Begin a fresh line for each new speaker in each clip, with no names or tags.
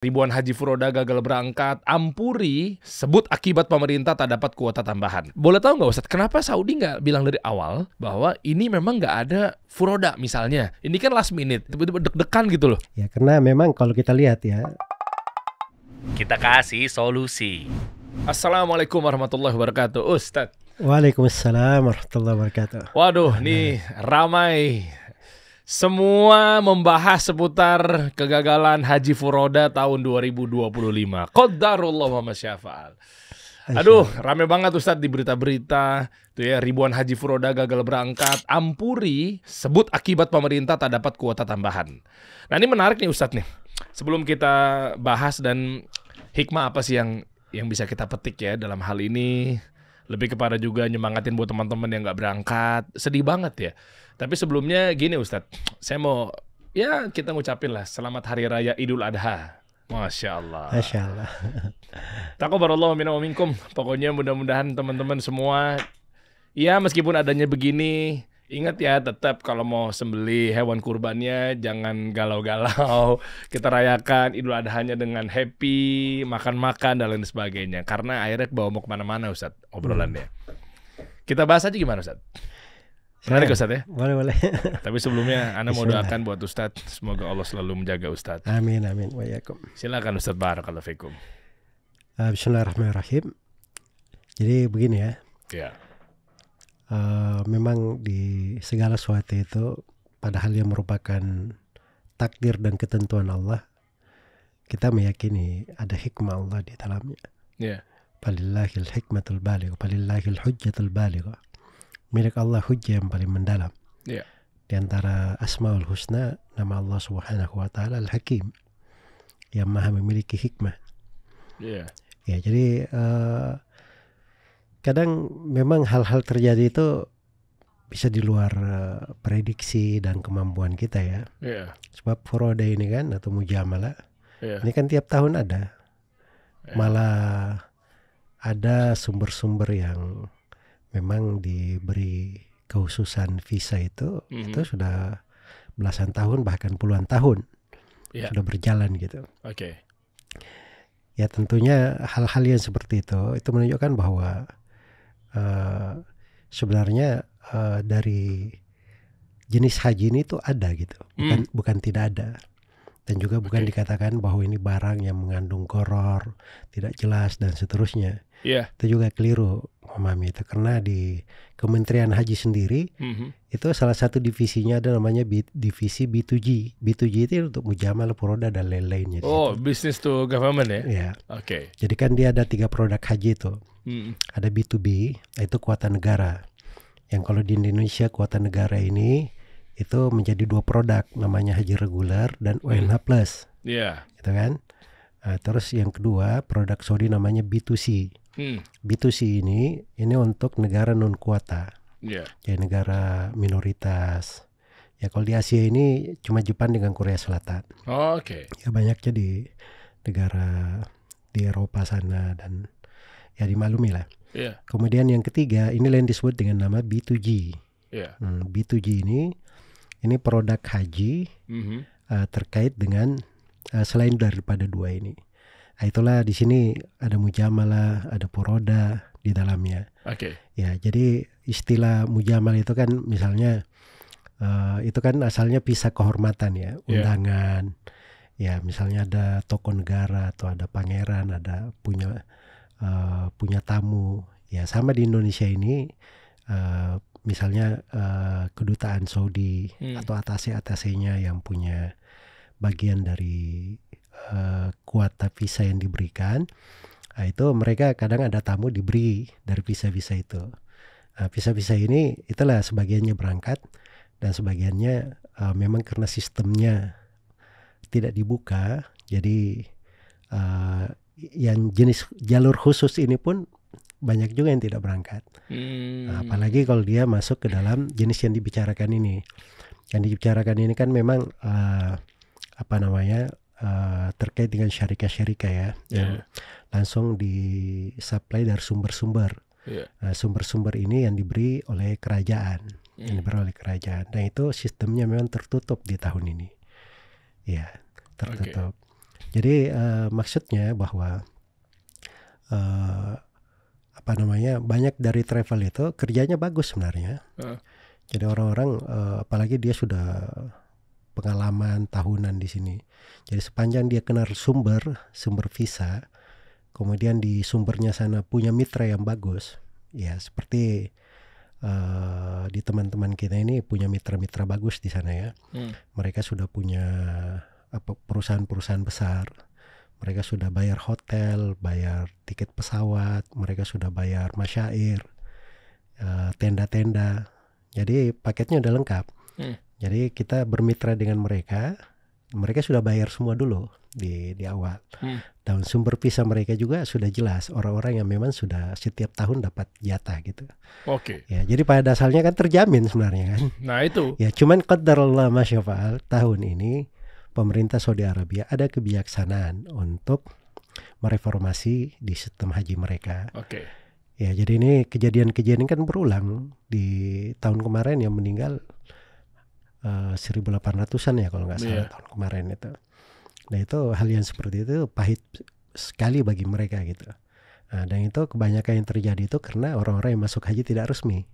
Ribuan haji furoda gagal berangkat, Ampuri sebut akibat pemerintah tak dapat kuota tambahan. Boleh tahu nggak Ustadz, kenapa Saudi nggak bilang dari awal bahwa ini memang nggak ada furoda misalnya? Ini kan last minute, tiba-tiba deg-degan gitu loh.
Ya karena memang kalau kita lihat ya.
Kita kasih solusi. Assalamualaikum warahmatullahi wabarakatuh, Ustadz.
Waalaikumsalam warahmatullahi wabarakatuh.
Waduh, nih ramai. Semua membahas seputar kegagalan haji furoda tahun 2025. Qadarullah wa masyafa'al. Aduh, rame banget Ustadz di berita-berita. Tuh ya, ribuan haji furoda gagal berangkat, Ampuri sebut akibat pemerintah tak dapat kuota tambahan. Nah, ini menarik nih Ustadz nih. Sebelum kita bahas dan hikmah apa sih yang bisa kita petik ya dalam hal ini, lebih kepada juga nyemangatin buat teman-teman yang nggak berangkat. Sedih banget ya. Tapi sebelumnya gini Ustadz, saya mau ya kita ngucapin lah selamat Hari Raya Idul Adha. Masya Allah.
Masya Allah.
Taqabbalallahu minna wa minkum. Pokoknya mudah-mudahan teman-teman semua, ya meskipun adanya begini, ingat ya tetap kalau mau sembelih hewan kurbannya jangan galau-galau. Kita rayakan Idul Adhanya dengan happy, makan-makan dan lain sebagainya. Karena akhirnya bawa mau kemana-mana Ustadz obrolannya. Kita bahas aja gimana Ustadz? Menarik Ustadz ya?
Boleh.
Tapi sebelumnya Ana mau doakan buat Ustadz, semoga Allah selalu menjaga Ustadz.
Amin amin wa yakum.
Silakan Ustadz, barakallahu fikum.
Bismillahirrahmanirrahim. Jadi begini ya.
Ya.
Memang di segala sesuatu itu padahal yang merupakan takdir dan ketentuan Allah, kita meyakini ada hikmah Allah di dalamnya.
Ya.
Falillahil hikmatul baligh, falillahil hujjatul baligh. Milik Allah hujjah yang paling mendalam.
Ya.
Di antara Asmaul Husna, nama Allah Subhanahu wa taala Al-Hakim, yang Maha memiliki hikmah.
Ya.
Ya, jadi kadang memang hal-hal terjadi itu bisa di luar prediksi dan kemampuan kita ya.
Ya.
Sebab furoda ini kan atau mujamalah,
Ya.
ini kan tiap tahun ada. Malah ada sumber-sumber yang memang diberi kekhususan visa itu sudah belasan tahun bahkan puluhan tahun sudah berjalan gitu.
Oke.
Ya tentunya hal-hal yang seperti itu menunjukkan bahwa sebenarnya dari jenis haji ini tuh ada gitu, bukan tidak ada. Dan juga bukan dikatakan bahwa ini barang yang mengandung goror, tidak jelas dan seterusnya.
Iya.
Itu juga keliru memahami itu, karena di Kementerian Haji sendiri itu salah satu divisinya ada namanya divisi B2G. B2G itu untuk mujamalah, furoda dan lain-lainnya.
Oh, business to government ya?
Ya.
Oke.
Jadi kan dia ada 3 produk haji itu. Ada B2B, itu kuota negara. Yang kalau di Indonesia kuota negara ini itu menjadi 2 produk, namanya haji reguler dan UNH plus.
Iya.
Gitu kan? Terus yang kedua produk Saudi namanya B2C. B2C ini untuk negara non kuota.
Yeah.
Jadi negara minoritas. Ya kalau di Asia ini cuma Jepang dengan Korea Selatan.
Oke.
Ya banyaknya di negara di Eropa sana dan ya dimaklumi lah.
Yeah.
Kemudian yang ketiga ini yang disebut dengan nama B2G.
Yeah.
B2G ini produk haji terkait dengan selain daripada 2 ini. Itulah di sini ada mujamalah, ada furoda di dalamnya.
Oke.
Ya, jadi istilah mujamalah itu kan misalnya itu kan asalnya visa kehormatan ya, undangan. Ya, misalnya ada tokoh negara atau ada pangeran, ada punya tamu. Ya, sama di Indonesia ini misalnya kedutaan Saudi atau atase-atasenya yang punya bagian dari kuota visa yang diberikan, itu mereka kadang ada tamu diberi dari visa-visa itu. Visa-visa ini itulah sebagiannya berangkat dan sebagiannya memang karena sistemnya tidak dibuka, jadi yang jenis jalur khusus ini pun banyak juga yang tidak berangkat. Apalagi kalau dia masuk ke dalam jenis yang dibicarakan ini. Yang dibicarakan ini kan memang terkait dengan syarikat-syarikat ya, yang langsung disuplai dari sumber-sumber. Sumber-sumber ini yang diberi oleh kerajaan, Nah itu sistemnya memang tertutup di tahun ini. Ya, tertutup. Jadi maksudnya bahwa banyak dari travel itu kerjanya bagus sebenarnya. Jadi orang-orang apalagi dia sudah pengalaman tahunan di sini. Jadi sepanjang dia kenal sumber visa, kemudian di sumbernya sana punya mitra yang bagus, ya seperti di teman-teman kita ini punya mitra-mitra bagus di sana ya. Mereka sudah punya perusahaan-perusahaan besar. Mereka sudah bayar hotel, bayar tiket pesawat, mereka sudah bayar masyair, tenda-tenda. Jadi paketnya udah lengkap. Jadi kita bermitra dengan mereka sudah bayar semua dulu di awal. Dan sumber visa mereka juga sudah jelas, orang-orang yang memang sudah setiap tahun dapat jatah gitu.
Oke.
Ya, jadi pada dasarnya kan terjamin sebenarnya kan.
Nah itu.
Ya, cuman qadarullah ma syaa fa'al, tahun ini pemerintah Saudi Arabia ada kebijaksanaan untuk mereformasi di sistem haji mereka.
Oke.
Ya, jadi ini kejadian-kejadian kan berulang. Di tahun kemarin yang meninggal 1800-an ya kalau nggak salah tahun kemarin itu. Nah itu hal yang seperti itu pahit sekali bagi mereka gitu. Nah, dan itu kebanyakan yang terjadi itu karena orang-orang yang masuk haji tidak resmi.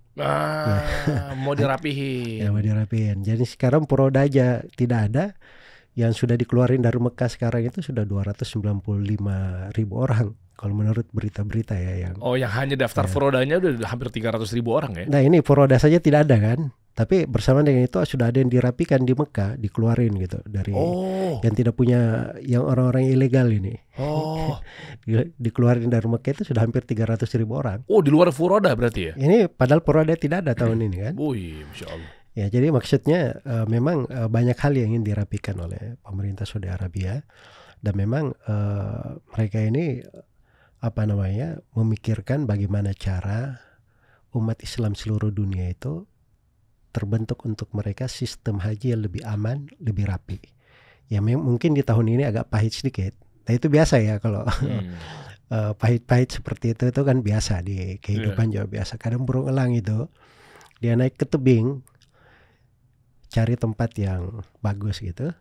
Mau dirapihin.
Ya, mau dirapihin. Jadi sekarang Furoda aja tidak ada. Yang sudah dikeluarin dari Mekah sekarang itu sudah 295.000 orang. Kalau menurut berita-berita ya yang.
Oh, yang hanya daftar Furodanya udah hampir 300.000 orang ya?
Nah ini Furoda saja tidak ada kan. Tapi bersamaan dengan itu sudah ada yang dirapikan di Mekah, dikeluarin gitu dari yang tidak punya, yang orang-orang ilegal ini. Dikeluarin dari Mekah itu sudah hampir 300.000 orang.
Oh, di luar Furoda berarti ya?
Ini padahal Furoda tidak ada tahun ini kan.
Masya Allah.
Ya, jadi maksudnya memang banyak hal yang ingin dirapikan oleh pemerintah Saudi Arabia, dan memang mereka ini memikirkan bagaimana cara umat Islam seluruh dunia itu terbentuk untuk mereka sistem haji yang lebih aman, lebih rapi. Ya mungkin di tahun ini agak pahit sedikit. Nah itu biasa ya kalau pahit-pahit seperti itu kan biasa di kehidupan juga biasa. Kadang burung elang itu dia naik ke tebing, cari tempat yang bagus gitu,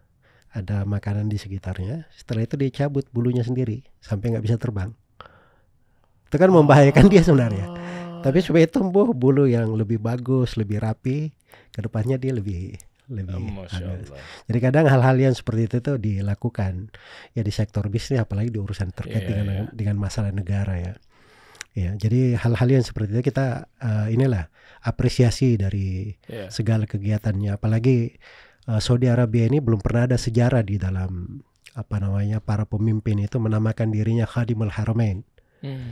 ada makanan di sekitarnya. Setelah itu dia cabut bulunya sendiri sampai nggak bisa terbang. Itu kan membahayakan dia sebenarnya. Tapi supaya tumbuh bulu yang lebih bagus, lebih rapi, kedepannya dia lebih bagus. Jadi kadang hal-hal yang seperti itu tuh dilakukan ya di sektor bisnis, apalagi di urusan terkait dengan masalah negara ya. Ya, jadi hal-hal yang seperti itu kita apresiasi dari segala kegiatannya. Apalagi Saudi Arabia ini belum pernah ada sejarah di dalam para pemimpin itu menamakan dirinya Khadimul Haramain.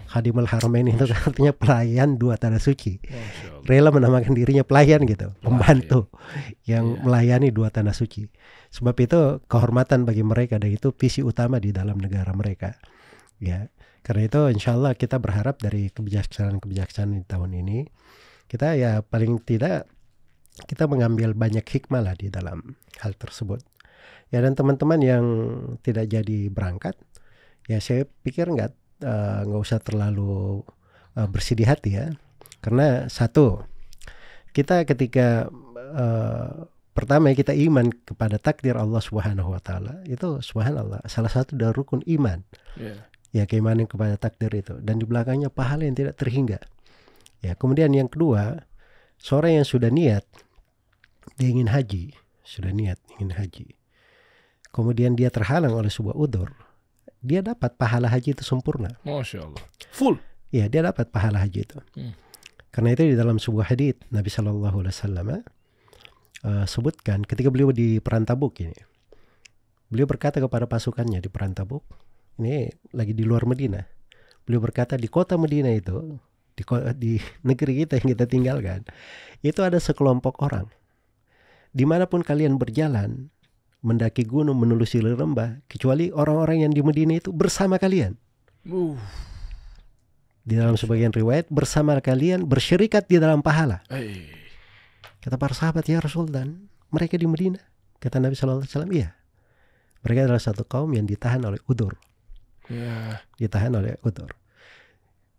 Khadimul Haramain itu artinya pelayan dua tanah suci. Rela menamakan dirinya pelayan gitu, pembantu yang melayani dua tanah suci. Sebab itu kehormatan bagi mereka, dan itu visi utama di dalam negara mereka. Ya, karena itu insya Allah kita berharap dari kebijaksanaan di tahun ini, kita ya paling tidak kita mengambil banyak hikmah lah di dalam hal tersebut. Ya, dan teman-teman yang tidak jadi berangkat, ya saya pikir nggak usah terlalu bersedih hati ya. Karena satu, kita ketika pertama kita iman kepada takdir Allah Subhanahu wa taala, itu subhanallah salah satu dari rukun iman. Ya, keimanan kepada takdir itu, dan di belakangnya pahala yang tidak terhingga. Ya, kemudian yang kedua, seorang yang sudah niat dia ingin haji, kemudian dia terhalang oleh sebuah udzur, dia dapat pahala haji itu sempurna.
Masya Allah. Full.
Ya, dia dapat pahala haji itu. Karena itu di dalam sebuah hadits Nabi Shallallahu Alaihi Wasallam sebutkan ketika beliau di Perang Tabuk ini, beliau berkata kepada pasukannya di Perang Tabuk, ini lagi di luar Madinah. Beliau berkata di kota Madinah itu, di negeri kita yang kita tinggalkan, itu ada sekelompok orang. Dimanapun kalian berjalan, mendaki gunung, menelusuri lembah, kecuali orang-orang yang di Madinah itu bersama kalian. Di dalam sebagian riwayat bersama kalian, bersyirikat di dalam pahala. Kata para sahabat, ya Rasul, dan mereka di Madinah? Kata Nabi Sallallahu Alaihi Wasallam, iya. Mereka adalah satu kaum yang ditahan oleh udzur. Ditahan oleh udzur.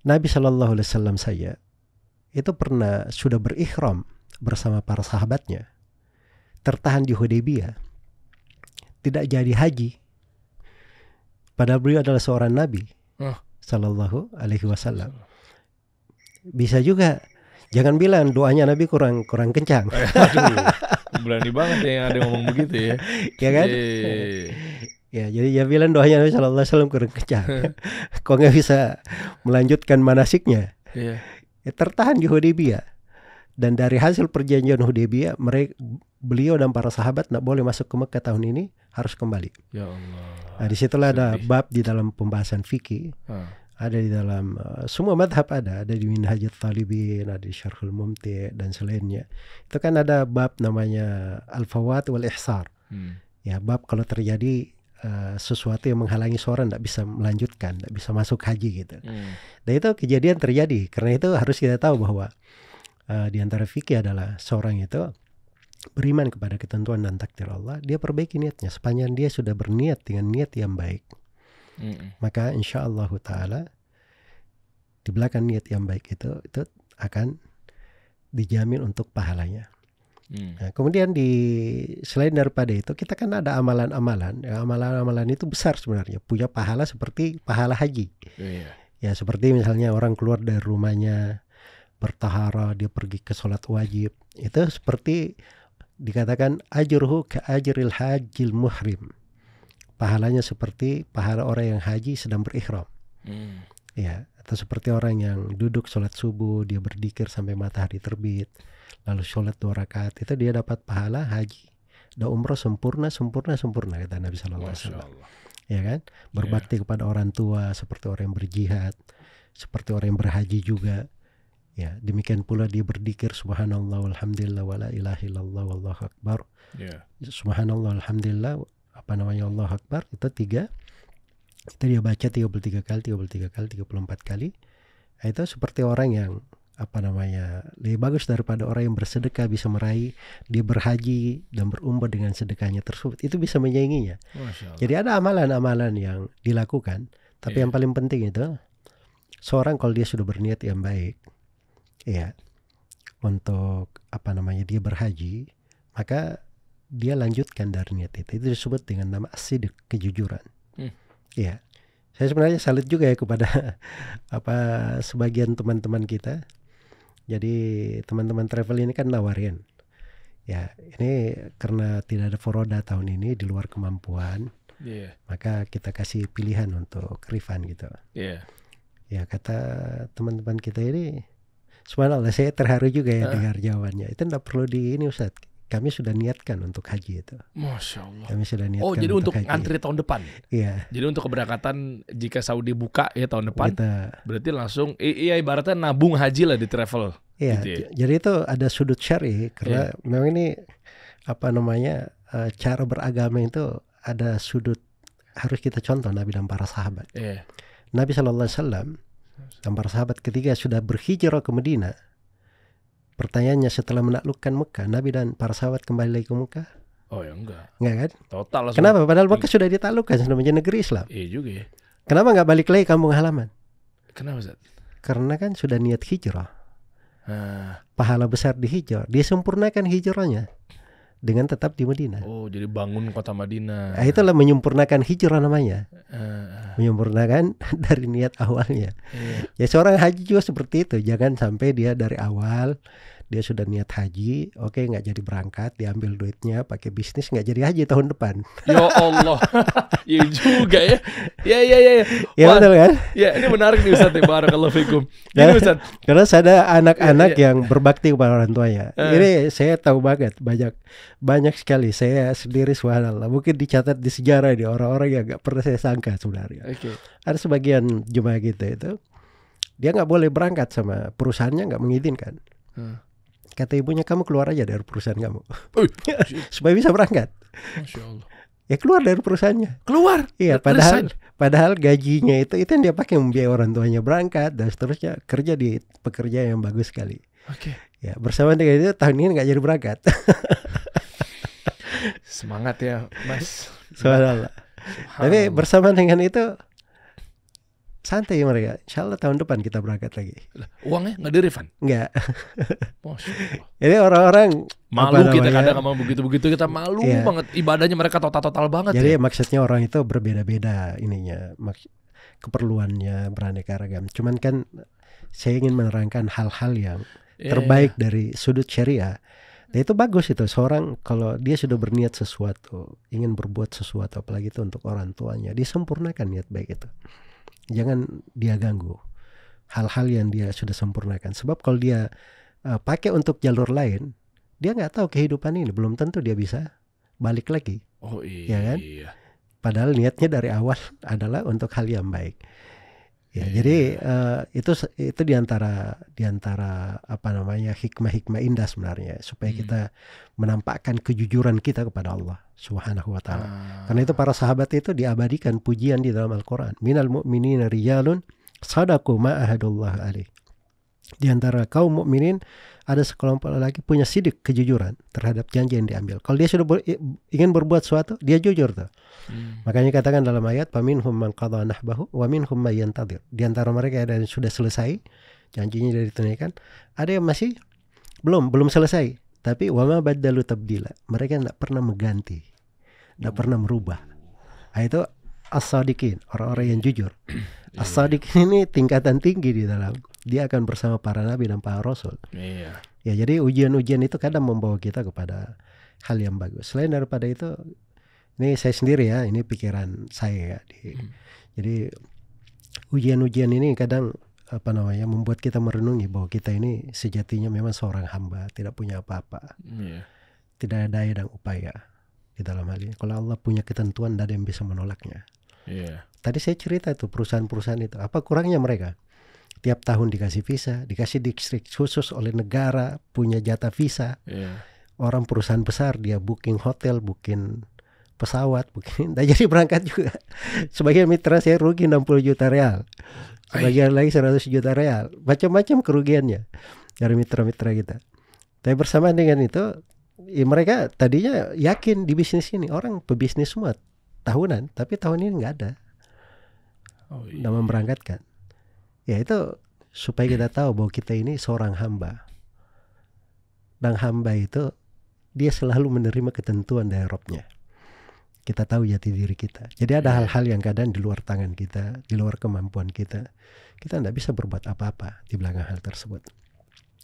Nabi Sallallahu Alaihi Wasallam saja itu pernah sudah berikhram bersama para sahabatnya, tertahan di Hudaybiyah, tidak jadi haji. Padahal beliau adalah seorang nabi.
Oh.
Sallallahu alaihi wasallam. Bisa juga. Jangan bilang doanya nabi kurang kencang.
Aduh, berani banget ya yang ada ngomong begitu ya.
Ya kan? Ya, jadi ya bilang doanya Nabi Sallallahu Alaihi Wasallam kurang kencang. Kok nggak bisa melanjutkan manasiknya?
Iya.
Ya, tertahan di Hudaybiyah. Dan dari hasil perjanjian Hudaybiyah, beliau dan para sahabat nggak boleh masuk ke Mekah tahun ini, harus kembali.
Ya Allah.
Nah, disitulah ada bab di dalam pembahasan fikih, ada di dalam semua madhab ada di Minhajul Talibin, ada di Syarhul Mumti' dan selainnya. Itu kan ada bab namanya Al-Fawat wal Ihsar. Ya, bab kalau terjadi sesuatu yang menghalangi seorang tidak bisa melanjutkan, tidak bisa masuk haji gitu. Dan itu kejadian terjadi. Karena itu harus kita tahu bahwa di antara fikih adalah seorang itu beriman kepada ketentuan dan takdir Allah, dia perbaiki niatnya sepanjang dia sudah berniat dengan niat yang baik. Maka insya Allah Ta'ala di belakang niat yang baik itu akan dijamin untuk pahalanya. Nah, kemudian selain daripada itu kita kan ada amalan-amalan. Amalan-amalan itu besar sebenarnya, punya pahala seperti pahala haji. Ya seperti misalnya orang keluar dari rumahnya bertahara, dia pergi ke sholat wajib, itu seperti dikatakan ajruhu ka ajril hajil muhrim. Pahalanya seperti pahala orang yang haji sedang berihram. Ya, atau seperti orang yang duduk sholat subuh, dia berzikir sampai matahari terbit, lalu sholat 2 rakaat, itu dia dapat pahala haji dan umroh sempurna kata Nabi Sallallahu Alaihi Wasallam. Ya kan? Berbakti kepada orang tua seperti orang yang berjihad, seperti orang yang berhaji juga. Ya, demikian pula dia berzikir subhanallah walhamdulillah wala ilaha illallah wallahu akbar. Subhanallah alhamdulillah Allahu akbar, itu 3. Itu dia baca 33 kali, 34 kali. Itu seperti orang yang lebih bagus daripada orang yang bersedekah bisa meraih, dia berhaji dan berumrah dengan sedekahnya tersebut. Itu bisa menyainginya. Jadi ada amalan-amalan yang dilakukan, tapi yang paling penting itu seorang kalau dia sudah berniat yang baik, ya, untuk dia berhaji, maka dia lanjutkan dari niat itu. Itu disebut dengan nama as-sidq, kejujuran. Ya, saya sebenarnya salut juga ya kepada sebagian teman-teman kita. Jadi teman-teman travel ini kan nawarin, ya ini karena tidak ada foroda tahun ini di luar kemampuan, maka kita kasih pilihan untuk refund gitu. Ya kata teman-teman kita ini, subhanallah saya terharu juga ya dengar jawabannya. Itu tidak perlu ini Ustaz, kami sudah niatkan untuk haji itu.
Masya Allah.
Kami sudah niatkan.
Oh, jadi untuk antri tahun depan.
Iya.
Jadi untuk keberangkatan jika Saudi buka ya tahun depan, berarti langsung ibaratnya nabung haji lah di travel.
Iya.
Gitu ya?
Jadi itu ada sudut syar'i karena memang ini cara beragama itu ada sudut, harus kita contoh Nabi dan para sahabat. Nabi Sallallahu Alaihi Wasallam dan para sahabat ketika sudah berhijrah ke Madinah, pertanyaannya setelah menaklukkan Mekah, Nabi dan para sahabat kembali lagi ke Mekah?
Oh ya enggak
kan?
Total langsung.
Kenapa? Padahal Mekah sudah ditaklukkan, sudah menjadi negeri Islam.
Iya juga ya.
Kenapa nggak balik lagi kampung halaman?
Kenapa Ustaz?
Karena kan sudah niat hijrah. Pahala besar di hijrah, dia sempurnakan hijrahnya dengan tetap di Madinah.
Oh, jadi bangun kota Madinah.
Nah, itulah menyempurnakan hijrah namanya. Menyempurnakan dari niat awalnya. Ya seorang haji juga seperti itu. Jangan sampai dia dari awal dia sudah niat haji, oke nggak jadi berangkat, diambil duitnya pakai bisnis, nggak jadi haji tahun depan.
Ya Allah. Iya juga ya. Ya.
Ya betul kan?
Ya ini menarik nih Ustaz. Barakallahu fikum. Ini Ustaz.
Karena ada anak-anak yang berbakti kepada orang tuanya. Ini saya tahu banget, banyak sekali. Saya sendiri subhanallah mungkin dicatat di sejarah di orang-orang yang nggak pernah saya sangka sebenarnya. Ada sebagian jemaah kita itu dia nggak boleh berangkat sama perusahaannya, nggak mengizinkan. Kata ibunya, kamu keluar aja dari perusahaan kamu supaya bisa berangkat.
Masya Allah.
Ya keluar dari perusahaannya.
Keluar?
Iya, padahal gajinya itu yang dia pakai membiayai orang tuanya berangkat dan seterusnya, kerja di pekerjaan yang bagus sekali. Ya, bersama dengan itu tahun ini nggak jadi berangkat.
Semangat ya Mas.
Subhanallah. Tapi bersama dengan itu santai mereka. Insya Allah tahun depan kita berangkat lagi.
Uangnya nggak di-refund?
Enggak.
Masya Allah.
Jadi orang-orang
malu kita kadang sama begitu-begitu, kita malu banget. Ibadahnya mereka total banget.
Jadi maksudnya orang itu berbeda-beda ininya, keperluannya beraneka ragam. Cuman kan saya ingin menerangkan hal-hal yang terbaik dari sudut syariah. Dan itu bagus itu, seorang kalau dia sudah berniat sesuatu, ingin berbuat sesuatu, apalagi itu untuk orang tuanya, disempurnakan niat baik itu. Jangan dia ganggu hal-hal yang dia sudah sempurnakan. Sebab kalau dia pakai untuk jalur lain, dia nggak tahu kehidupan ini, belum tentu dia bisa balik lagi.
Oh iya.
Ya kan? Padahal niatnya dari awal adalah untuk hal yang baik. Ya, jadi itu diantara apa namanya hikmah-hikmah indah sebenarnya, supaya kita menampakkan kejujuran kita kepada Allah Subhanahu wa taala. Karena itu para sahabat itu diabadikan pujian di dalam Al-Qur'an. Minal mu'minina rijalun shadaqu ma ahadullah alaih. Di antara kaum mukminin ada sekelompok lelaki punya sidik kejujuran terhadap janji yang diambil. Kalau dia sudah ingin berbuat sesuatu, dia jujur tuh. Makanya katakan dalam ayat, "Faminhum man qadha nahbahu wa minhum may yantadir." Di antara mereka ada yang sudah selesai, janjinya sudah ditunaikan, ada yang masih belum selesai. Tapi wa ma baddalu tabdila. Mereka tidak pernah mengganti, tidak pernah merubah. Nah, itu as-sadiqin, orang-orang yang jujur. As-sadiqin ini tingkatan tinggi di dalam. Dia akan bersama para nabi dan para rasul.
Iya.
Ya, jadi ujian-ujian itu kadang membawa kita kepada hal yang bagus. Selain daripada itu, ini saya sendiri ya, ini pikiran saya ya. Jadi ujian-ujian ini kadang apa namanya membuat kita merenungi bahwa kita ini sejatinya memang seorang hamba, tidak punya apa-apa. Tidak ada daya dan upaya di dalam hal ini. Kalau Allah punya ketentuan, tidak ada yang bisa menolaknya. Tadi saya cerita itu perusahaan-perusahaan itu, apa kurangnya mereka? Tiap tahun dikasih visa, dikasih distrik khusus oleh negara, punya jatah visa. Orang perusahaan besar dia booking hotel, booking pesawat, nah, jadi berangkat juga. Sebagian mitra saya rugi 60 juta real, sebagian lagi 100 juta real, macam-macam kerugiannya dari mitra-mitra kita. Tapi bersamaan dengan itu, ya mereka tadinya yakin di bisnis ini, orang pebisnis semua tahunan, tapi tahun ini nggak ada. Nggak memberangkatkan. Ya itu supaya kita tahu bahwa kita ini seorang hamba. Dan hamba itu dia selalu menerima ketentuan dari Rabb-nya. Kita tahu jati diri kita. Jadi ada hal-hal yang kadang di luar tangan kita, di luar kemampuan kita. Kita tidak bisa berbuat apa-apa di belakang hal tersebut.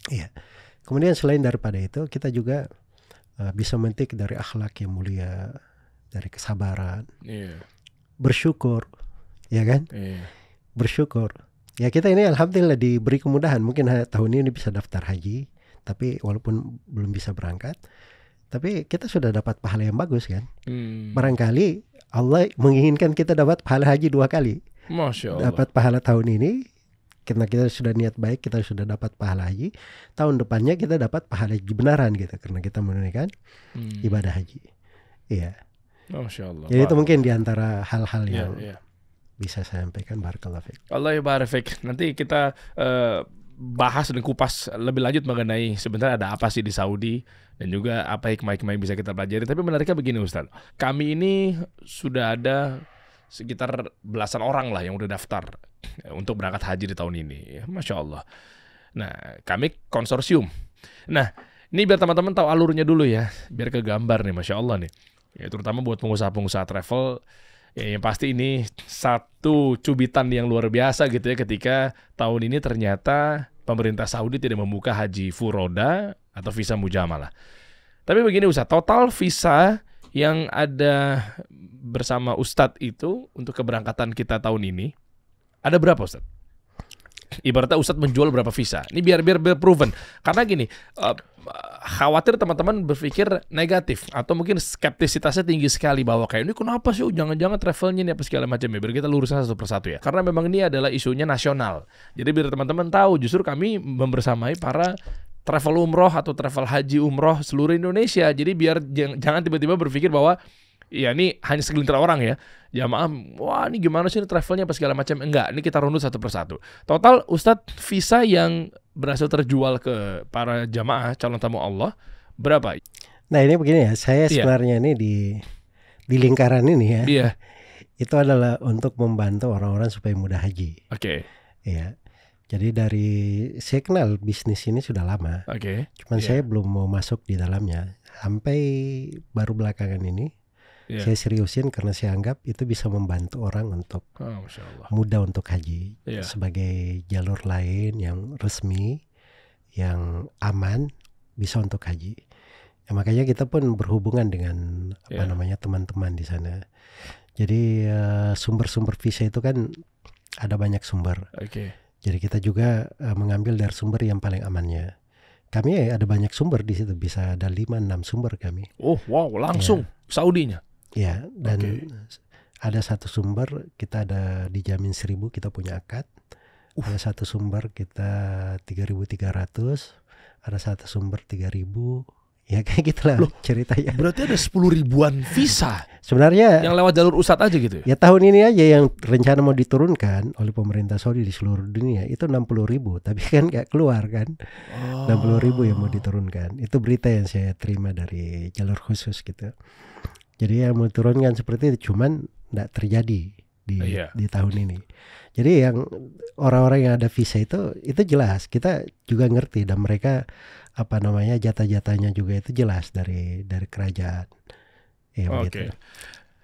Iya. Kemudian selain daripada itu, kita juga bisa memetik dari akhlak yang mulia, dari kesabaran, bersyukur, ya kan? Bersyukur. Ya kita ini alhamdulillah diberi kemudahan. Mungkin tahun ini bisa daftar haji, tapi walaupun belum bisa berangkat, tapi kita sudah dapat pahala yang bagus kan. Barangkali Allah menginginkan kita dapat pahala haji 2 kali.
Masya Allah.
Dapat pahala tahun ini karena kita sudah niat baik, kita sudah dapat pahala haji. Tahun depannya kita dapat pahala haji beneran gitu, karena kita menunaikan ibadah haji. Iya.
Masya Allah.
Jadi itu mungkin diantara hal-hal yang bisa saya sampaikan. Barakallahu fiik.
Allah ya barik. Nanti kita bahas dan kupas lebih lanjut mengenai sebenarnya ada apa sih di Saudi dan juga apa hikmah-hikmah yang bisa kita pelajari. Tapi menariknya begini Ustaz, kami ini sudah ada sekitar belasan orang lah yang udah daftar untuk berangkat haji di tahun ini. Masya Allah. Nah, kami konsorsium. Nah, ini biar teman-teman tahu alurnya dulu ya, biar kegambar nih, Masya Allah nih. Ya, terutama buat pengusaha-pengusaha travel. Ya, yang pasti ini satu cubitan yang luar biasa gitu ya, ketika tahun ini ternyata pemerintah Saudi tidak membuka haji furoda atau visa mujamalah. Tapi begini Ustaz, total visa yang ada bersama Ustadz itu untuk keberangkatan kita tahun ini ada berapa Ustadz? Ibaratnya Ustadz menjual berapa visa? Ini biar proven. Karena gini, khawatir teman-teman berpikir negatif atau mungkin skeptisitasnya tinggi sekali bahwa kayak ini kenapa sih jangan-jangan travelnya ini apa segala macam ya. Biar kita luruskan satu persatu ya. Karena memang ini adalah isunya nasional. Jadi biar teman-teman tahu justru kami membersamai para travel umroh atau travel haji umroh seluruh Indonesia. Jadi biar jangan tiba-tiba berpikir bahwa ya ini hanya segelintir orang ya. Jamaah, wah ini gimana sih travelnya apa segala macam. Enggak, ini kita runut satu persatu. Total Ustadz visa yang berhasil terjual ke para jamaah calon tamu Allah berapa?
Nah ini begini ya, saya sebenarnya ini di lingkaran ini ya. itu adalah untuk membantu orang-orang supaya mudah haji.
Oke.
Ya. Jadi saya kenal bisnis ini sudah lama.
Oke.
Cuman saya belum mau masuk di dalamnya. Sampai baru belakangan ini saya seriusin karena saya anggap itu bisa membantu orang untuk
Masya Allah.
mudah untuk haji. Sebagai jalur lain yang resmi, yang aman, bisa untuk haji. Ya, makanya kita pun berhubungan dengan teman-teman di sana. Jadi sumber-sumber visa itu kan ada banyak sumber. Jadi kita juga mengambil dari sumber yang paling amannya. Kami ada banyak sumber di situ, bisa ada 5-6 sumber kami.
Oh wow, langsung Saudinya?
Ya, dan ada satu sumber kita ada dijamin 1.000, kita punya akad. Ada satu sumber kita 3.300, ada satu sumber 3.000. Ya kayak gitulah ceritanya.
Berarti ada 10.000-an visa
sebenarnya
yang lewat jalur Ustadz aja gitu
ya? Tahun ini aja yang rencana mau diturunkan oleh pemerintah Saudi di seluruh dunia itu 60.000, tapi kan gak keluar kan. 60.000 yang mau diturunkan. Itu berita yang saya terima dari jalur khusus gitu. Jadi yang mau diturunkan seperti itu, cuman gak terjadi di tahun ini. Jadi yang orang-orang yang ada visa itu jelas kita juga ngerti, dan mereka jatah-jatahnya juga itu jelas dari kerajaan. Ya, begitu.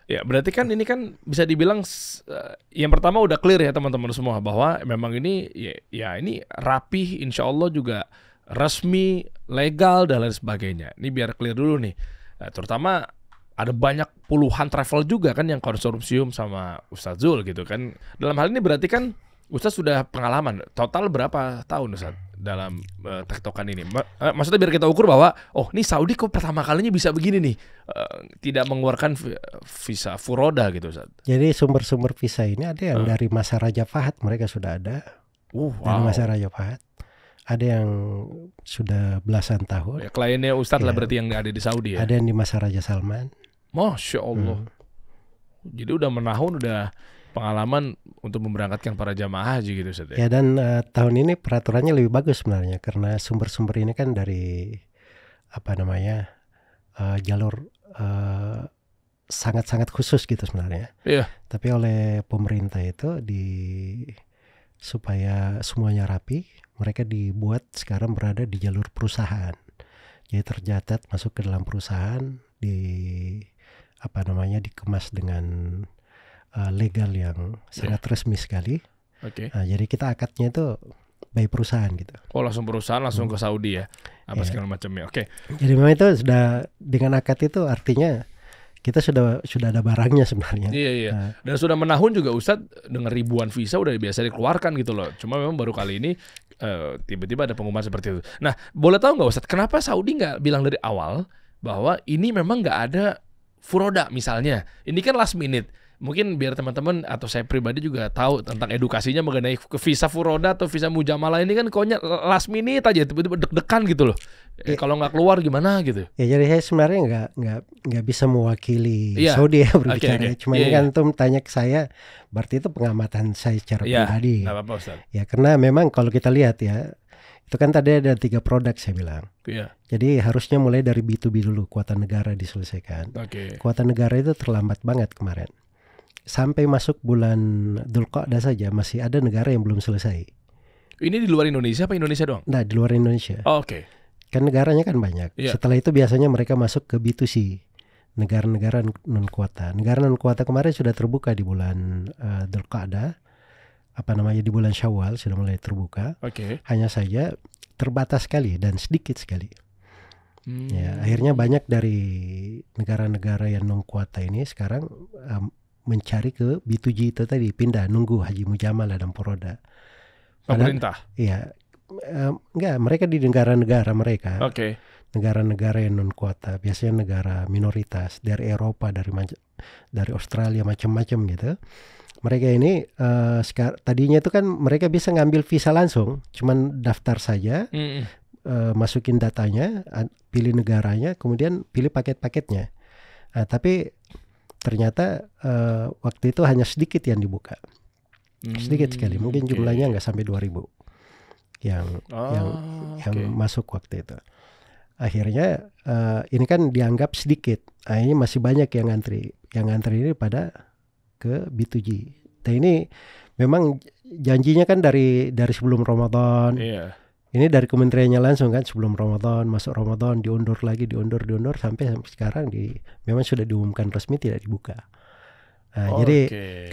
Ya berarti kan ini kan bisa dibilang yang pertama udah clear ya teman-teman semua, bahwa memang ini ya ini rapih, insya Allah juga resmi, legal dan lain sebagainya. Ini biar clear dulu nih. Terutama ada banyak puluhan travel juga kan yang konsorsium sama Ustadz Zul gitu kan. Dalam hal ini berarti kan Ustadz sudah pengalaman. Total berapa tahun Ustadz dalam tektokan ini? Maksudnya biar kita ukur bahwa ini Saudi kok pertama kalinya bisa begini nih, tidak mengeluarkan visa furoda gitu Ustadz.
Jadi sumber-sumber visa ini ada yang dari masa Raja Fahad, mereka sudah ada. Dari masa Raja Fahad. Ada yang sudah belasan tahun.
Ya, kliennya Ustadz lah berarti yang ada di Saudi ya.
Ada yang di masa Raja Salman.
Masya Allah. Jadi udah menahun, udah pengalaman untuk memberangkatkan para jamaah haji gitu Ustaz.
Ya, dan tahun ini peraturannya lebih bagus sebenarnya, karena sumber-sumber ini kan dari jalur sangat-sangat khusus gitu sebenarnya.
Iya.
Tapi oleh pemerintah itu supaya semuanya rapi, mereka dibuat sekarang berada di jalur perusahaan. Jadi tercatat masuk ke dalam perusahaan, dikemas dengan legal yang sangat resmi sekali. Nah, jadi kita akadnya itu by perusahaan gitu.
Langsung perusahaan langsung ke Saudi ya, segala macamnya.
Jadi memang itu sudah dengan akad itu artinya kita sudah ada barangnya sebenarnya.
Iya. Nah. Dan sudah menahun juga Ustadz, dengan ribuan visa udah biasa dikeluarkan gitu loh. Cuma memang baru kali ini tiba-tiba ada pengumuman seperti itu. Nah, boleh tahu nggak Ustadz, kenapa Saudi nggak bilang dari awal bahwa ini memang nggak ada furoda misalnya? Ini kan last minute. Mungkin biar teman-teman atau saya pribadi juga tahu tentang edukasinya mengenai visa furoda atau visa mujamalah ini kan koknya last minute aja, tiba-tiba deg-degan gitu loh. Kalau nggak keluar gimana gitu?
Ya, jadi saya sebenarnya nggak bisa mewakili Saudi ya berbicara. Cuma ini kan tuh tanya ke saya, berarti itu pengamatan saya secara pribadi.
Nggak apa-apa Ustaz.
Ya, karena memang kalau kita lihat ya, itu kan tadi ada 3 produk saya bilang. Jadi harusnya mulai dari B2B dulu, kuota negara diselesaikan. Kuota negara itu terlambat banget kemarin. Sampai masuk bulan Dzulqa'dah saja masih ada negara yang belum selesai.
Ini di luar Indonesia apa Indonesia doang?
Nah, di luar Indonesia. Kan negaranya kan banyak. Setelah itu biasanya mereka masuk ke B2C, negara-negara non kuota. Negara non kuota kemarin sudah terbuka di bulan Dzulqa'dah, di bulan Syawal sudah mulai terbuka. Hanya saja terbatas sekali dan sedikit sekali. Ya, akhirnya banyak dari negara-negara yang non kuota ini sekarang mencari ke B2G itu tadi, pindah nunggu haji mujamalah dan furoda.
Pemerintah?
Iya, enggak, mereka di negara-negara mereka. Negara-negara yang non kuota, biasanya negara minoritas dari Eropa, dari Australia, macam-macam gitu. Mereka ini tadinya itu kan mereka bisa ngambil visa langsung, cuman daftar saja, masukin datanya, pilih negaranya, kemudian pilih paket-paketnya. Tapi ternyata waktu itu hanya sedikit yang dibuka, sedikit sekali, mungkin jumlahnya nggak sampai 2.000 yang masuk waktu itu. Akhirnya ini kan dianggap sedikit. Ini masih banyak yang ngantri. Yang ngantri ini pada ke B2G. Nah ini memang janjinya kan dari sebelum Ramadan.
Iya.
Ini dari kementeriannya langsung kan, sebelum Ramadan, masuk Ramadan diundur lagi, diundur sampai sekarang memang sudah diumumkan resmi tidak dibuka. Nah, jadi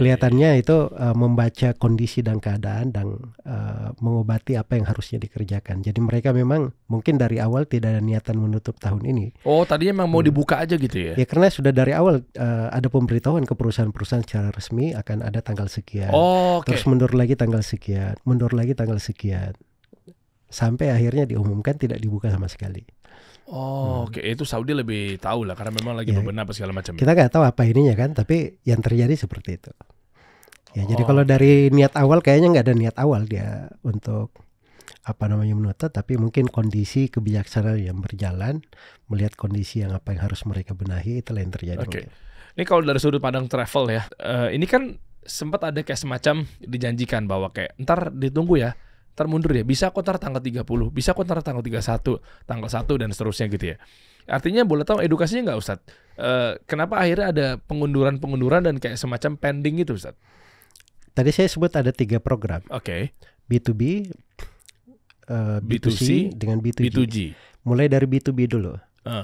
kelihatannya itu membaca kondisi dan keadaan dan mengobati apa yang harusnya dikerjakan. Jadi mereka memang mungkin dari awal tidak ada niatan menutup tahun ini.
Oh, tadinya memang mau dibuka aja gitu ya?
Ya karena sudah dari awal ada pemberitahuan ke perusahaan-perusahaan secara resmi akan ada tanggal sekian. Terus mundur lagi tanggal sekian, sampai akhirnya diumumkan tidak dibuka sama sekali.
Oke, itu Saudi lebih tahu lah karena memang lagi bebenah apa segala macam.
Kita nggak tahu apa ininya kan, tapi yang terjadi seperti itu. Ya, jadi kalau dari niat awal kayaknya nggak ada niat awal dia untuk menutup, tapi mungkin kondisi kebijaksanaan yang berjalan, melihat kondisi yang harus mereka benahi, itulah yang terjadi.
Oke. Ini kalau dari sudut pandang travel ya, ini kan sempat ada kayak semacam dijanjikan bahwa kayak ntar ditunggu ya. Ntar mundur ya, bisa kok ntar tanggal 30, bisa kok ntar tanggal 31, tanggal 1 dan seterusnya gitu ya. Artinya boleh tahu edukasinya nggak Ustadz? Kenapa akhirnya ada pengunduran dan kayak semacam pending gitu Ustadz?
Tadi saya sebut ada 3 program.
Oke.
B2B, B2C dengan B2G. Mulai dari B2B dulu.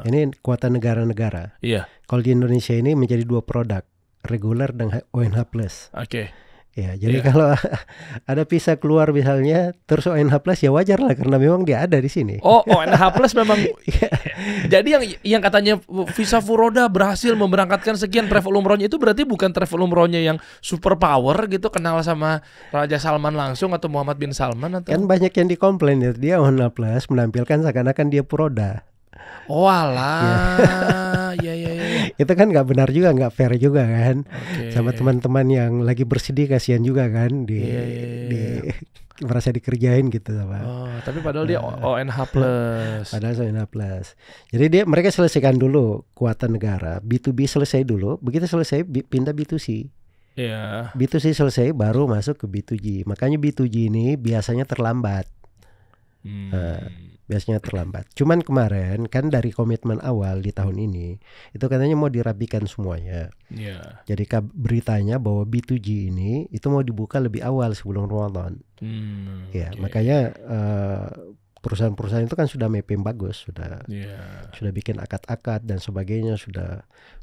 Ini kuota negara-negara.
Iya.
Kalau di Indonesia ini menjadi 2 produk, reguler dan ONH+.
Oke.
Ya, jadi kalau ada visa keluar misalnya, terus ONH+ ya wajar lah karena memang dia ada di sini.
Oh, ONH+ memang. Jadi yang katanya visa Furoda berhasil memberangkatkan sekian travel umrohnya itu berarti bukan travel umrohnya yang super power gitu, kenal sama Raja Salman langsung atau Muhammad bin Salman atau?
Kan banyak yang dikomplain ya, dia ONH+ menampilkan seakan-akan dia Furoda.
Oh alah, ya.
Itu kan nggak benar juga, nggak fair juga kan. Sama teman-teman yang lagi bersedih kasihan juga kan di merasa dikerjain gitu sama.
Tapi padahal dia ONH+.
Padahal ONH+. Jadi mereka selesaikan dulu kuota negara, B2B selesai dulu, begitu selesai pindah B2C.
Iya.
B2C selesai baru masuk ke B2G. Makanya B2G ini biasanya terlambat. Biasanya terlambat. Cuman kemarin kan dari komitmen awal di tahun ini itu katanya mau dirapikan semuanya.
Yeah.
Jadi beritanya bahwa B2G ini itu mau dibuka lebih awal sebelum Ramadan. Makanya perusahaan-perusahaan itu kan sudah mapping bagus, sudah bikin akad-akad dan sebagainya,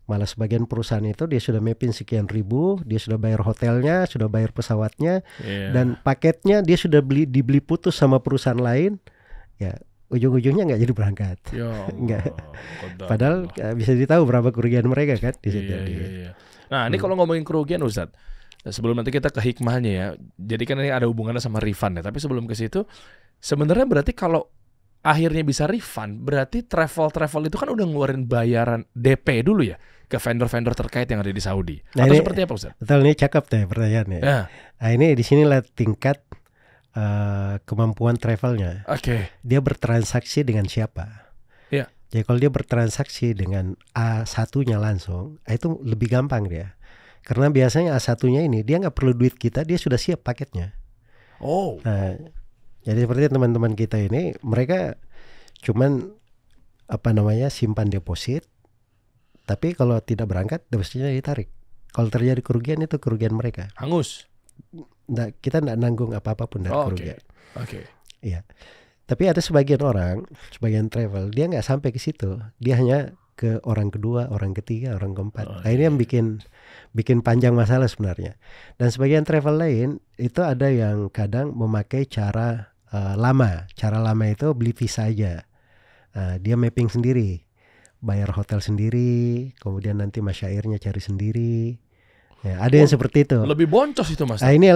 malah sebagian perusahaan itu dia sudah mapping sekian ribu, dia sudah bayar hotelnya, sudah bayar pesawatnya, dan paketnya dia sudah dibeli putus sama perusahaan lain. Ya, ujung-ujungnya nggak jadi berangkat. Nggak. Padahal bisa ditahu berapa kerugian mereka kan di situ.
Nah, ini kalau ngomongin kerugian Ustadz, sebelum nanti kita ke hikmahnya ya. Jadi kan ini ada hubungannya sama refund ya. Tapi sebelum ke situ, sebenarnya berarti kalau akhirnya bisa refund, berarti travel itu kan udah ngeluarin bayaran DP dulu ya ke vendor-vendor terkait yang ada di Saudi. Atau seperti apa Ustadz?
Betul, ini cakep deh pertanyaannya. Nah, ini di sinilah tingkat kemampuan travelnya. Dia bertransaksi dengan siapa? Jadi kalau dia bertransaksi dengan A1-nya langsung, itu lebih gampang dia. Karena biasanya A1-nya ini dia nggak perlu duit kita, dia sudah siap paketnya. Nah, jadi seperti teman-teman kita ini, mereka cuman simpan deposit, tapi kalau tidak berangkat depositnya ditarik. Kalau terjadi kerugian itu kerugian mereka.
Hangus.
Kita tidak nanggung apa-apapun dari kerugian. Iya. Tapi ada sebagian travel dia nggak sampai ke situ. Dia hanya ke orang kedua, orang ketiga, orang keempat. Nah, ini yang bikin panjang masalah sebenarnya. Dan sebagian travel lain itu ada yang kadang memakai cara lama. Cara lama itu beli visa aja. Dia mapping sendiri, bayar hotel sendiri, kemudian nanti masyairnya cari sendiri. Ya, ada yang seperti itu.
Lebih boncos itu Mas.
Nah, ini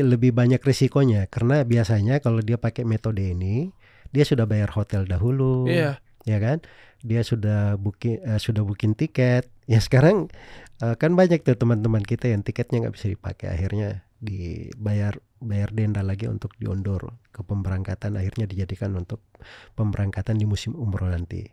lebih banyak risikonya karena biasanya kalau dia pakai metode ini, dia sudah bayar hotel dahulu, ya kan? Dia sudah booking tiket. Ya sekarang kan banyak tuh teman-teman kita yang tiketnya nggak bisa dipakai, akhirnya dibayar denda lagi untuk diundur ke pemberangkatan, akhirnya dijadikan untuk pemberangkatan di musim umroh nanti.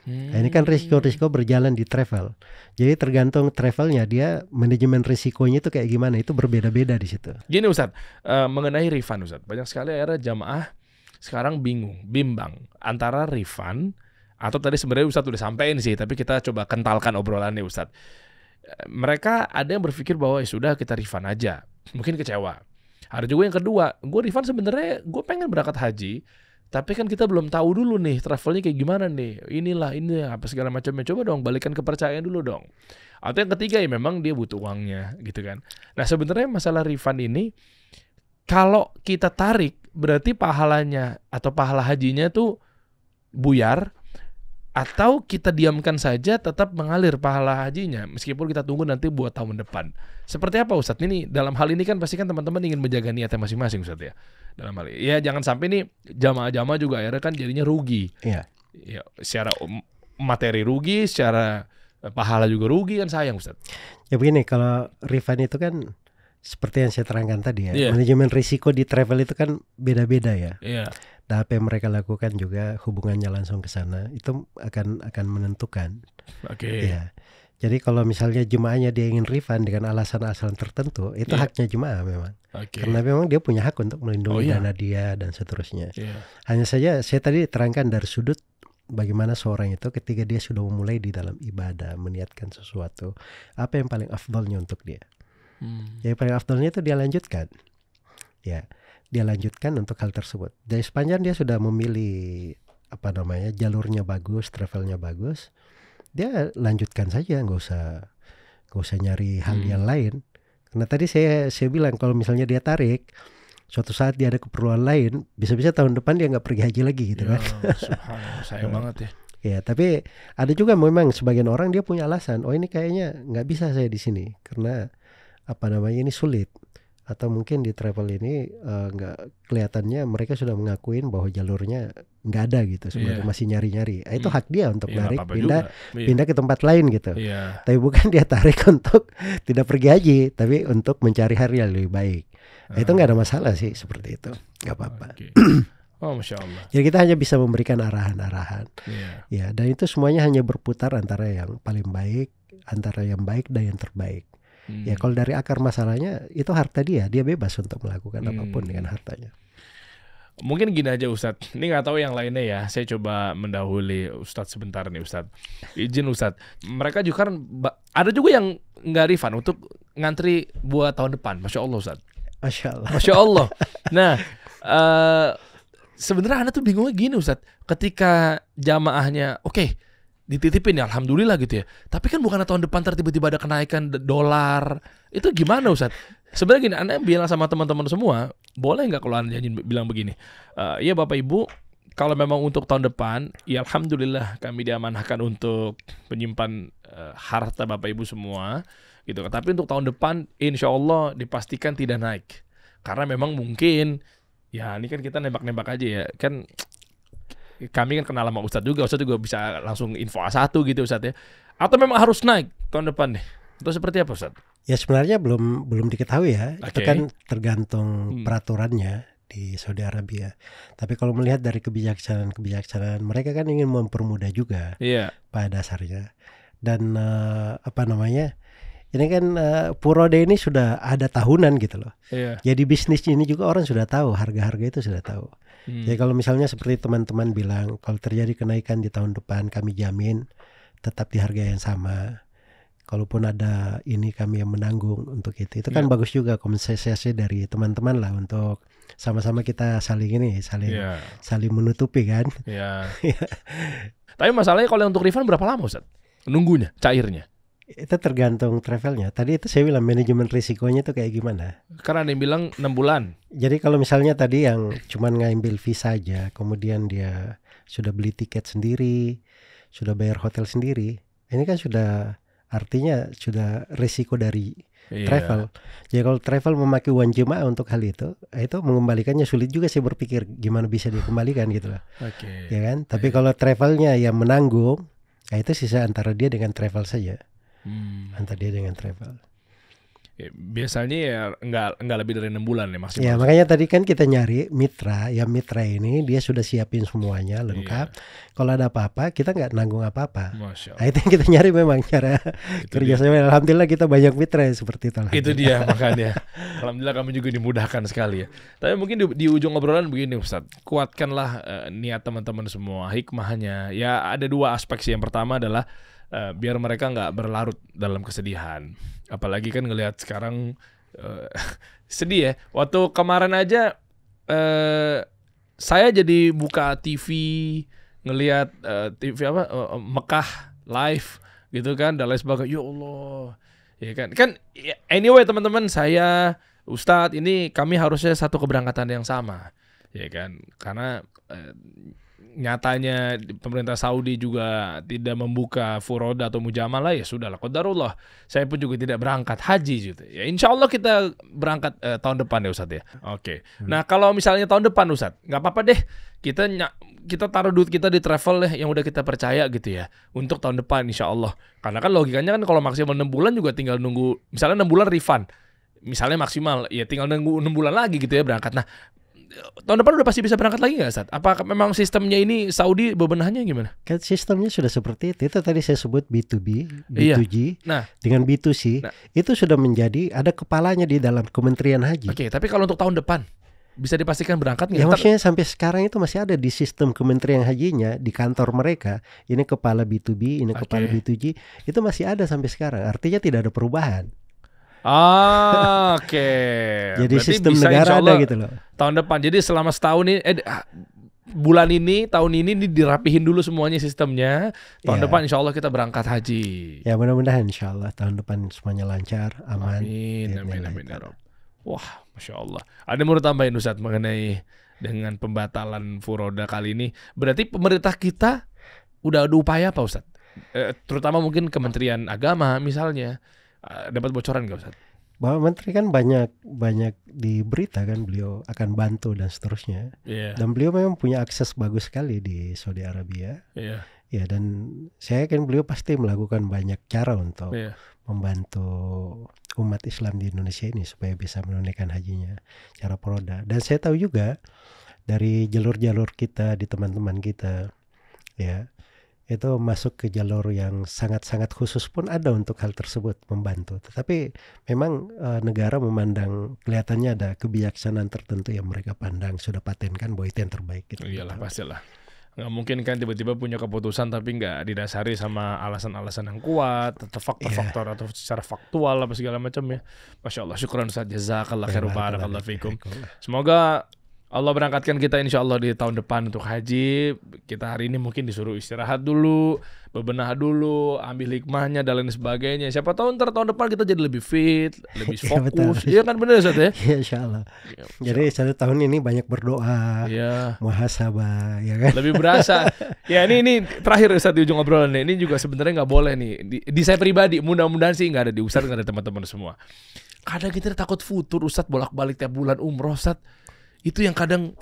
Nah, ini kan risiko-risiko berjalan di travel. Jadi tergantung travelnya, dia manajemen risikonya itu kayak gimana, itu berbeda-beda di situ.
Gini Ustadz, mengenai refund Ustadz, banyak sekali akhirnya jamaah sekarang bimbang antara refund atau tadi sebenarnya Ustadz udah sampein sih, tapi kita coba kentalkan obrolannya Ustadz. mereka ada yang berpikir bahwa ya sudah kita refund aja, mungkin kecewa. Ada juga yang kedua, gue refund sebenarnya gue pengen berangkat haji, tapi kan kita belum tahu dulu nih travelnya kayak gimana nih, ini apa segala macamnya, coba dong balikan kepercayaan dulu dong. Atau yang ketiga ya memang dia butuh uangnya gitu kan. Nah sebenarnya masalah refund ini kalau kita tarik berarti pahalanya atau pahala hajinya tuh buyar, atau kita diamkan saja tetap mengalir pahala hajinya meskipun kita tunggu nanti buat tahun depan. Seperti apa Ustadz? Ini dalam hal ini kan pasti kan teman-teman ingin menjaga niatnya masing-masing Ustadz ya. Dalam hal ini ya jangan sampai nih jamaah-jamaah juga akhirnya kan jadinya rugi.
Iya.
Ya, secara materi rugi, secara pahala juga rugi, kan sayang Ustadz.
Ya begini, kalau refund itu kan seperti yang saya terangkan tadi ya,
Iya.
manajemen risiko di travel itu kan beda-beda ya.
Iya.
Dan apa yang mereka lakukan juga hubungannya langsung ke sana itu akan menentukan.
Oke.
Ya. Jadi kalau misalnya jemaahnya dia ingin refund dengan alasan-alasan tertentu, itu
Iya.
haknya jemaah memang.
Oke.
Karena memang dia punya hak untuk melindungi
iya.
dana dia dan seterusnya.
Iya.
Hanya saja saya tadi terangkan dari sudut bagaimana seorang itu ketika dia sudah memulai di dalam ibadah, meniatkan sesuatu, apa yang paling afdalnya untuk dia. Yang paling afdalnya itu dia lanjutkan. Ya, dia lanjutkan untuk hal tersebut. Dari sepanjang dia sudah memilih jalurnya bagus, travelnya bagus, dia lanjutkan saja, nggak usah nyari hal yang lain. Karena tadi saya bilang kalau misalnya dia tarik, suatu saat dia ada keperluan lain, bisa-bisa tahun depan dia nggak pergi haji lagi gitu kan.
Subhanallah, sayang banget ya.
Ya, tapi ada juga memang sebagian orang dia punya alasan, oh ini kayaknya nggak bisa saya di sini karena ini sulit, atau mungkin di travel ini nggak kelihatannya mereka sudah mengakuin bahwa jalurnya nggak ada gitu sebenarnya, masih nyari-nyari. Itu hak dia untuk narik pindah ke tempat lain gitu. Tapi bukan dia tarik untuk tidak pergi haji, tapi untuk mencari hari yang lebih baik. Itu nggak ada masalah sih seperti itu, nggak apa-apa.
Oh, Masya Allah.
Jadi kita hanya bisa memberikan arahan-arahan. Ya, dan itu semuanya hanya berputar antara yang paling baik, antara yang baik dan yang terbaik. Ya kalau dari akar masalahnya itu harta dia bebas untuk melakukan apapun dengan hartanya.
Mungkin gini aja Ustadz, ini nggak tahu yang lainnya ya, saya coba mendahului Ustadz sebentar nih Ustadz. Izin Ustadz, mereka juga kan ada juga yang nggak refund untuk ngantri buat tahun depan, Masya Allah Ustadz.
Masya Allah.
Masya Allah. Nah, sebenarnya Anda tuh bingungnya gini Ustadz, ketika jamaahnya oke, dititipin ya alhamdulillah gitu ya, tapi kan bukan tahun depan tiba-tiba ada kenaikan dolar, itu gimana Ustadz? Sebenarnya gini, Anda bilang sama teman-teman semua, boleh nggak kalau Anda bilang begini, ya Bapak Ibu, kalau memang untuk tahun depan, ya alhamdulillah kami diamanahkan untuk menyimpan harta Bapak Ibu semua, gitu. Tapi untuk tahun depan, insya Allah dipastikan tidak naik, karena memang mungkin, ya ini kan kita nembak-nembak aja ya, kan. Kami kan kenal sama Ustadz juga bisa langsung info A1 gitu Ustadz ya. Atau memang harus naik tahun depan nih? Atau seperti apa Ustadz?
Ya sebenarnya belum diketahui ya. Itu kan tergantung peraturannya di Saudi Arabia. Tapi kalau melihat dari kebijaksanaan mereka kan ingin mempermudah juga pada dasarnya. Dan ini kan Purode ini sudah ada tahunan gitu loh. Jadi bisnis ini juga orang sudah tahu, harga-harga itu sudah tahu. Jadi kalau misalnya seperti teman-teman bilang, kalau terjadi kenaikan di tahun depan kami jamin tetap di harga yang sama. Kalaupun ada ini kami yang menanggung untuk itu. Itu kan bagus juga kompensasi dari teman-teman lah untuk sama-sama kita saling menutupi kan.
Tapi masalahnya kalau untuk refund berapa lama Ustaz? Nunggunya, cairnya?
Itu tergantung travelnya. Tadi itu saya bilang manajemen risikonya itu kayak gimana.
Karena ada yang bilang 6 bulan.
Jadi kalau misalnya tadi yang cuman ngambil visa aja, kemudian dia sudah beli tiket sendiri, sudah bayar hotel sendiri, ini kan sudah artinya sudah risiko dari travel. Jadi kalau travel memakai uang jemaah untuk hal itu mengembalikannya sulit juga, saya berpikir gimana bisa dikembalikan gitu lah. Ya kan? Tapi kalau travelnya yang menanggung, itu sisa antara dia dengan travel saja. Antara dia dengan travel.
Biasanya ya enggak lebih dari 6 bulan ya maksimal.
Ya makanya tadi kan kita nyari mitra. Yang mitra ini dia sudah siapin semuanya lengkap. Kalau ada apa-apa kita nggak nanggung apa-apa. Nah, itu yang kita nyari memang cara kerjasama. Alhamdulillah kita banyak mitra seperti itu.
Itu dia makanya. Alhamdulillah kami juga dimudahkan sekali ya. Tapi mungkin di ujung obrolan begini Ustaz, kuatkanlah niat teman-teman semua, hikmahnya. Ya ada 2 aspek sih. Yang pertama adalah biar mereka nggak berlarut dalam kesedihan. Apalagi kan ngelihat sekarang sedih ya. Waktu kemarin aja saya jadi buka TV ngelihat TV Mekah live gitu kan dan lain sebagainya. Ya Allah, ya kan anyway teman-teman, saya Ustadz ini kami harusnya satu keberangkatan yang sama, ya kan, karena nyatanya pemerintah Saudi juga tidak membuka furoda atau mujamalah, ya sudahlah, qadarullah. Saya pun juga tidak berangkat haji gitu. Ya insya Allah kita berangkat tahun depan ya Ustadz ya. Oke. Nah kalau misalnya tahun depan Ustadz, nggak apa-apa deh. Kita taruh duit kita di travel deh yang udah kita percaya gitu ya. Untuk tahun depan insya Allah. Karena kan logikanya kan kalau maksimal 6 bulan juga tinggal nunggu. Misalnya 6 bulan refund. Misalnya maksimal, ya tinggal nunggu 6 bulan lagi gitu ya berangkat. Nah tahun depan udah pasti bisa berangkat lagi nggak, Ustadz? Apa memang sistemnya ini Saudi bebenahnya gimana?
Kan sistemnya sudah seperti itu. Itu tadi saya sebut B2B, B2G,
Nah,
dengan B2C.
Nah,
itu sudah menjadi ada kepalanya di dalam Kementerian Haji.
Oke, tapi kalau untuk tahun depan bisa dipastikan berangkat nggak?
Ya maksudnya sampai sekarang itu masih ada di sistem Kementerian Hajinya di kantor mereka. Ini kepala B2B, ini kepala B2G. Itu masih ada sampai sekarang. Artinya tidak ada perubahan.
Oke.
Jadi
berarti
sistem
bisa
negara ada gitu loh.
Tahun depan. Jadi selama setahun ini bulan ini, tahun ini dirapihin dulu semuanya sistemnya. Tahun depan insya Allah kita berangkat haji.
Ya mudah-mudahan insya Allah tahun depan semuanya lancar, aman.
Amin ya Rabb. Wah, Masya Allah. Ada mau tambahin Ustadz mengenai dengan pembatalan furoda kali ini? Berarti pemerintah kita udah ada upaya apa Ustadz? Terutama mungkin Kementerian Agama misalnya. Dapat bocoran nggak Ustadz?
Bahwa Menteri kan banyak di berita kan beliau akan bantu dan seterusnya. Dan beliau memang punya akses bagus sekali di Saudi Arabia. Ya dan saya yakin beliau pasti melakukan banyak cara untuk membantu umat Islam di Indonesia ini supaya bisa menunaikan hajinya cara furoda. Dan saya tahu juga dari jalur-jalur kita di teman-teman kita ya, itu masuk ke jalur yang sangat-sangat khusus pun ada untuk hal tersebut membantu. Tetapi memang negara memandang kelihatannya ada kebijaksanaan tertentu yang mereka pandang sudah patenkan bahwa itu yang terbaik gitu.
Iyalah pastilah. Nggak mungkin kan tiba-tiba punya keputusan tapi nggak didasari sama alasan-alasan yang kuat atau faktor-faktor atau secara faktual apa segala macam ya. Masya Allah, syukran Ustaz, jazakallah khairan, barakallahu fikum. Semoga Allah berangkatkan kita insya Allah di tahun depan untuk haji. Kita hari ini mungkin disuruh istirahat dulu, bebenah dulu, ambil hikmahnya dan lain sebagainya. Siapa tahu ntar tahun depan kita jadi lebih fit, lebih fokus. Iya kan benar Ustaz ya?
Iya insya Allah. Jadi satu tahun ini banyak berdoa, muhasabah, ya kan?
Lebih berasa. Ya ini terakhir Ustaz di ujung obrolan ini juga sebenarnya nggak boleh nih. Di saya pribadi, mudah-mudahan sih nggak ada di Ustaz, nggak ada teman-teman semua. Kadang kita takut futur Ustaz, bolak-balik tiap bulan umroh Ustaz. Itu yang kadang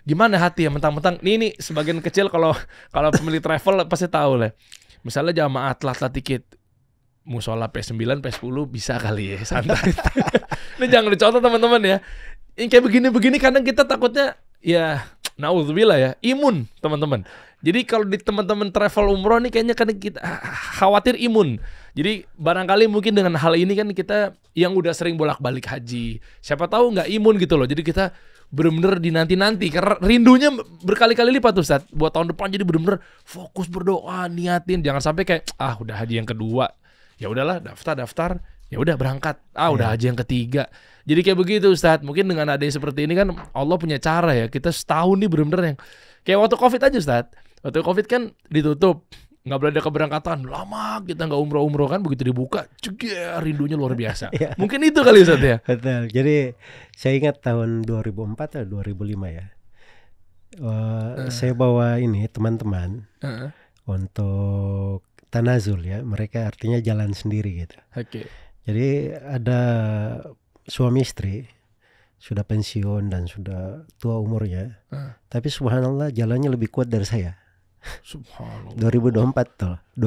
gimana hati ya, mentang-mentang ini sebagian kecil kalau pemilik travel pasti tahu lah. Misalnya jamaah telat tiket musola P9, P10 bisa kali ya, santai. Ini jangan dicontoh teman-teman ya. Yang kayak begini-begini kadang kita takutnya ya naudzubillah ya, imun teman-teman. Jadi kalau di teman-teman travel umroh nih kayaknya kadang kita khawatir imun. Jadi barangkali mungkin dengan hal ini kan kita yang udah sering bolak-balik haji, siapa tahu nggak imun gitu loh. Jadi kita bener-bener dinanti-nanti karena rindunya berkali-kali lipat Ustaz. Buat tahun depan jadi bener-bener fokus berdoa, niatin, jangan sampai kayak udah haji yang kedua, ya udahlah daftar, ya udah berangkat, udah haji yang ketiga. Jadi kayak begitu Ustaz. Mungkin dengan adanya seperti ini kan Allah punya cara ya. Kita setahun nih bener-bener yang kayak waktu Covid aja Ustaz. Waktu Covid kan ditutup, nggak boleh ada keberangkatan, lama kita nggak umroh kan, begitu dibuka, rindunya luar biasa. Mungkin itu kali Ustaz ya.
Betul. Jadi saya ingat tahun 2004 atau 2005 ya. Saya bawa ini teman-teman untuk tanazul ya. Mereka artinya jalan sendiri gitu. Jadi ada suami istri sudah pensiun dan sudah tua umurnya, tapi subhanallah jalannya lebih kuat dari saya.
Subhanallah.
2004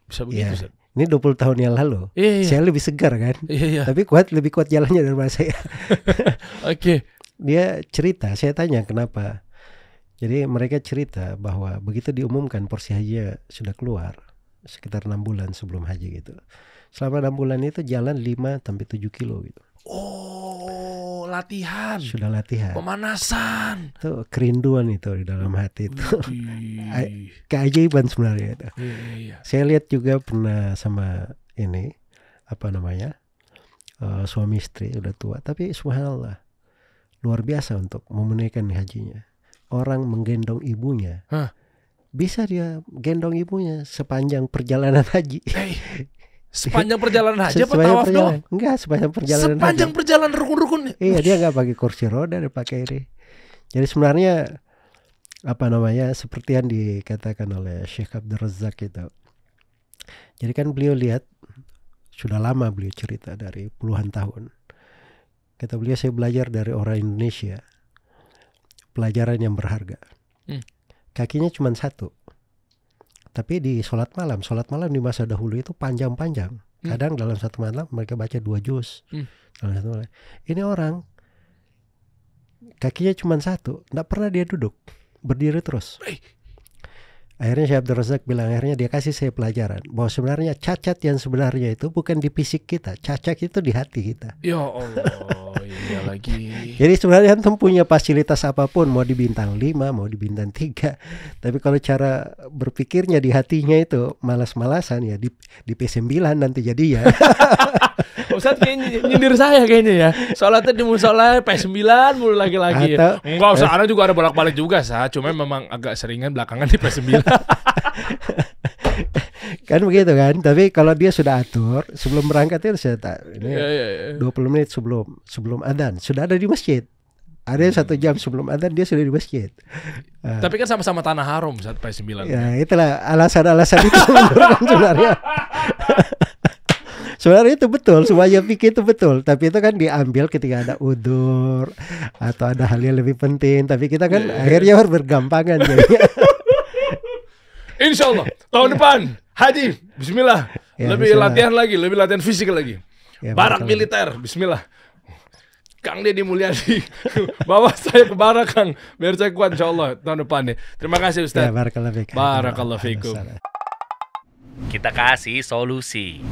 bisa begitu Ustaz.
Ini 20 tahun yang lalu. Saya lebih segar kan, tapi lebih kuat jalannya daripada saya. Dia cerita, saya tanya kenapa. Jadi mereka cerita bahwa begitu diumumkan porsi haji sudah keluar sekitar 6 bulan sebelum haji gitu. Selama 6 bulan itu jalan 5-7 kilo gitu.
Oh, latihan.
Sudah latihan.
Pemanasan.
Itu kerinduan itu di dalam hati itu.
Wih.
Keajaiban sebenarnya itu.
Iya.
Saya lihat juga pernah sama ini suami istri udah tua, tapi subhanallah luar biasa untuk memenunaikan hajinya. Orang menggendong ibunya. Bisa dia gendong ibunya sepanjang perjalanan haji.
Sepanjang perjalanan haji apa tawaf doang?
Enggak, sepanjang perjalanan
sepanjang
haji.
perjalanan rukun-rukun.
Iya, dia nggak pakai kursi roda, dia pakai ini. Jadi sebenarnya seperti yang dikatakan oleh Syekh Abdul Razak itu. Jadi kan beliau lihat, sudah lama beliau cerita dari puluhan tahun. Kata beliau, saya belajar dari orang Indonesia pelajaran yang berharga. Kakinya cuma satu. Tapi di sholat malam di masa dahulu itu panjang-panjang. Kadang dalam satu malam mereka baca 2 juz. Dalam satu malam. Ini orang kakinya cuma satu, tidak pernah dia duduk, berdiri terus. Akhirnya Syekh Abdul Razak bilang, akhirnya dia kasih saya pelajaran bahwa sebenarnya cacat yang sebenarnya itu bukan di fisik kita, cacat itu di hati kita.
Ya Allah, iya lagi.
Jadi sebenarnya antum punya fasilitas apapun, mau di bintang 5, mau di bintang 3, tapi kalau cara berpikirnya di hatinya itu malas-malasan ya di P9 nanti jadi ya.
Ustadz kayaknya nyindir saya kayaknya ya. Sholatnya di musola P9 mulu lagi-lagi. Enggak usah, ada juga ada bolak-balik juga cuma memang agak seringan belakangan di P9.
Kan begitu kan. Tapi kalau dia sudah atur sebelum berangkat itu ini 20 menit sebelum adzan sudah ada di masjid. Ada yang 1 jam sebelum adzan dia sudah di masjid.
Tapi kan sama-sama tanah haram saat P9.
Ya itulah alasan-alasan itu sebenarnya. Sebenarnya itu betul, semuanya pikir itu betul. Tapi itu kan diambil ketika ada udzur atau ada hal yang lebih penting. Tapi kita kan akhirnya bergampangan jadinya.
Insya Allah tahun depan haji, Bismillah.
Ya,
lebih
bismillah.
latihan lagi, lebih latihan fisik lagi.
Ya,
barak militer, Bismillah. Kang Deddy Mulyadi, bawa saya ke barak Kang, biar saya kuat Insya Allah tahun depan nih. Terima kasih Ustaz.
Ya, barakallahu fikum.
Barakallahu fikum.
Kita kasih solusi.